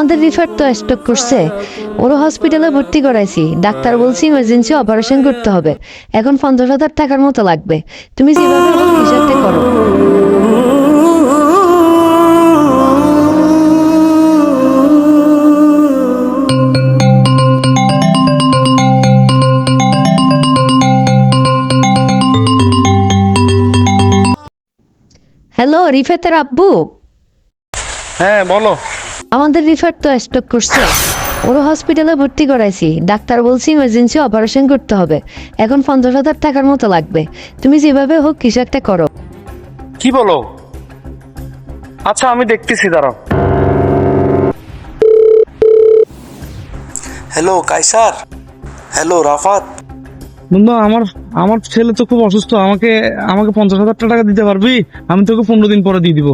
আমাদের রিফার তো স্টক করছে, ওর হসপিটালে ভর্তি করাইছি। ডাক্তার বলছি ইমার্জেন্সি অপারেশন করতে হবে, এখন 50,000 টাকার মতো লাগবে। তুমি যেভাবে হোক হিসাবটা করো। হ্যালো, রিফাতের আব্বু? হ্যাঁ বলো। আমাদের রিফার তো স্টক করছে, ওর হসপিটালে ভর্তি করাইছি। ডাক্তার বলছি ইমার্জেন্সি অপারেশন করতে হবে, এখন 50,000 টাকার মতো লাগবে। তুমি যেভাবে হোক হিসাবটা করো। কি বলো? আচ্ছা আমি দেখতেছি, দাঁড়াও। Hello Kaiser, hello Rafat. বন্ধু, আমার আমার ছেলে তো খুব অসুস্থ, আমাকে আমাকে 50,000 টাকা দিতে পারবি? আমি তোকে 15 দিন পরে দিয়ে দিব।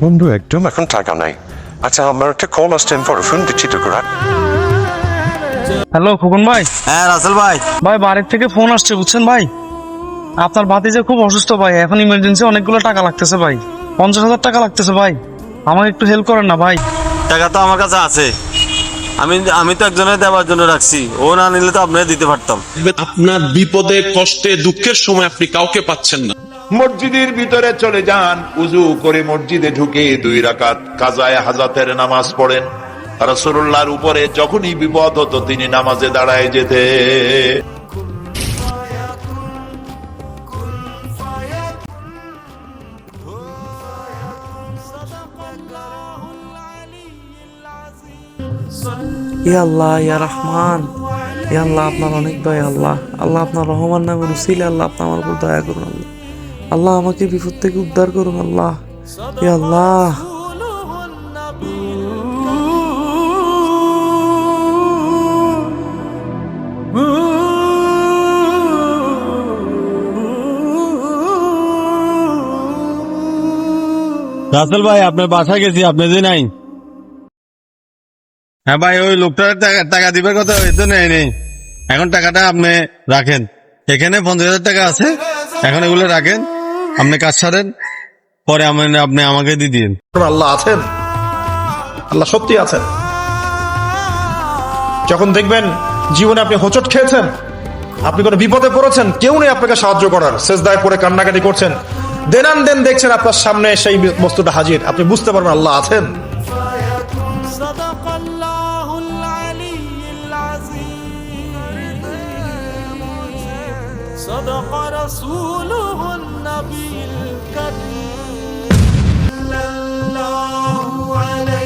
বন্ধু একদম এখন টাকা নাই। আচ্ছা আমার একটা কল আসছে, আমি পরে ফোন দিচ্ছি তোকে। হ্যালো খোকন ভাই। হ্যাঁ রাসেল ভাই। ভাই বাড়ির থেকে ফোন আসছে, বুঝছেন ভাই, আপনার ভাতিজা খুব অসুস্থ ভাই, এখন ইমার্জেন্সি অনেকগুলো টাকা লাগতেছে ভাই, 50,000 টাকা লাগতেছে ভাই, আমাকে একটু হেল্প করেন না ভাই। টাকা তো আমার কাছে আছে, আমি তো একজনের দেওয়ার জন্য রাখছি, ও না নিলে তো আপনাকে দিতে পারতাম। আপনার বিপদে কষ্টে দুঃখের সময় আপনি কাউকে পাচ্ছেন না, মসজিদের ভিতরে চলে যান, উজু করে মসজিদে ঢুকে 2 রাকাত কাজায়ে হাজাতের নামাজ পড়েন। রাসূলুল্লাহর উপরে যখনই বিপদ হতো তিনি নামাজে দাঁড়ায় যেতে। ইয়া আল্লাহ, ইয়া রহমান, ইয়া আল্লাহ আপনার অনেক দয়া। আল্লাহ আল্লাহ আপনার রহমান নামে রুসিলে আল্লাহ আপনি আমার উপর দয়া করুন। আল্লাহ আল্লাহ আমাকে বিপদ থেকে উদ্ধার করুন। আল্লাহ ইয়া আল্লাহ। রাসেল ভাই আপনার বাসায় গেছি, আপনি যে নাই। হ্যাঁ ভাই, ওই লোকটার টাকা দিবার কথা হয়তো নেই, এখন টাকাটা আপনি রাখেন, এখানে 50,000 টাকা আছে, এখন এগুলো রাখেন, আপনি কাজ সারেন, পরে আপনি আমাকে দিয়ে দিন। আল্লাহ আছেন, আল্লাহ সত্যি আছেন। যখন দেখবেন জীবনে আপনি হোঁচট খেয়েছেন, আপনি কোনো বিপদে পড়েছেন, কেউ নেই আপনাকে সাহায্য করার, সেজদায় পড়ে কান্নাকাটি করছেন, দেনান দেন দেখছেন আপনার সামনে সেই বস্তুটা হাজির, আপনি বুঝতে পারবেন আল্লাহ আছেন। صدق رسوله النبي الكريم. الله عليه